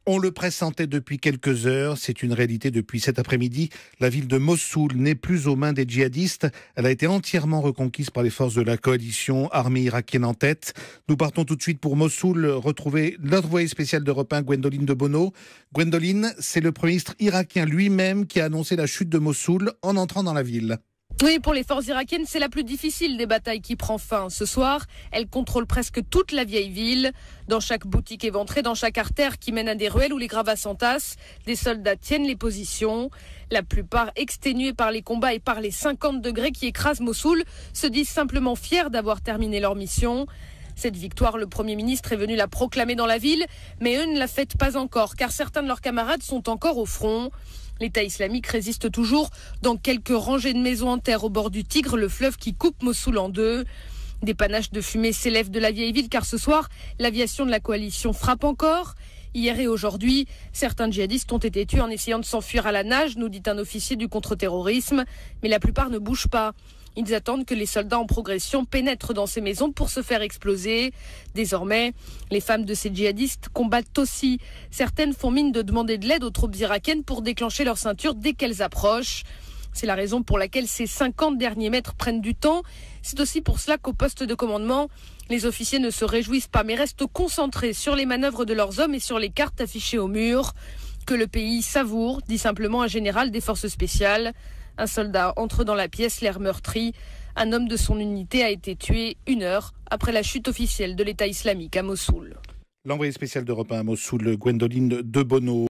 On le pressentait depuis quelques heures, c'est une réalité depuis cet après-midi. La ville de Mossoul n'est plus aux mains des djihadistes. Elle a été entièrement reconquise par les forces de la coalition, armée irakienne en tête. Nous partons tout de suite pour Mossoul, retrouver notre envoyée spéciale d'Europe 1, Gwendoline de Bono. Gwendoline, c'est le Premier ministre irakien lui-même qui a annoncé la chute de Mossoul en entrant dans la ville. Oui, pour les forces irakiennes, c'est la plus difficile des batailles qui prend fin. Ce soir, elles contrôlent presque toute la vieille ville. Dans chaque boutique éventrée, dans chaque artère qui mène à des ruelles où les gravats s'entassent, des soldats tiennent les positions. La plupart, exténués par les combats et par les 50 degrés qui écrasent Mossoul, se disent simplement fiers d'avoir terminé leur mission. Cette victoire, le Premier ministre est venu la proclamer dans la ville, mais eux ne la fêtent pas encore, car certains de leurs camarades sont encore au front. L'État islamique résiste toujours dans quelques rangées de maisons en terre au bord du Tigre, le fleuve qui coupe Mossoul en deux. Des panaches de fumée s'élèvent de la vieille ville, car ce soir, l'aviation de la coalition frappe encore. Hier et aujourd'hui, certains djihadistes ont été tués en essayant de s'enfuir à la nage, nous dit un officier du contre-terrorisme, mais la plupart ne bougent pas. Ils attendent que les soldats en progression pénètrent dans ces maisons pour se faire exploser. Désormais, les femmes de ces djihadistes combattent aussi. Certaines font mine de demander de l'aide aux troupes irakiennes pour déclencher leur ceinture dès qu'elles approchent. C'est la raison pour laquelle ces 50 derniers mètres prennent du temps. C'est aussi pour cela qu'au poste de commandement, les officiers ne se réjouissent pas mais restent concentrés sur les manœuvres de leurs hommes et sur les cartes affichées au mur. Que le pays savoure, dit simplement un général des forces spéciales. Un soldat entre dans la pièce, l'air meurtri. Un homme de son unité a été tué 1 heure après la chute officielle de l'État islamique à Mossoul. L'envoyé spécial d'Europe 1 à Mossoul, Gwendoline de Bono.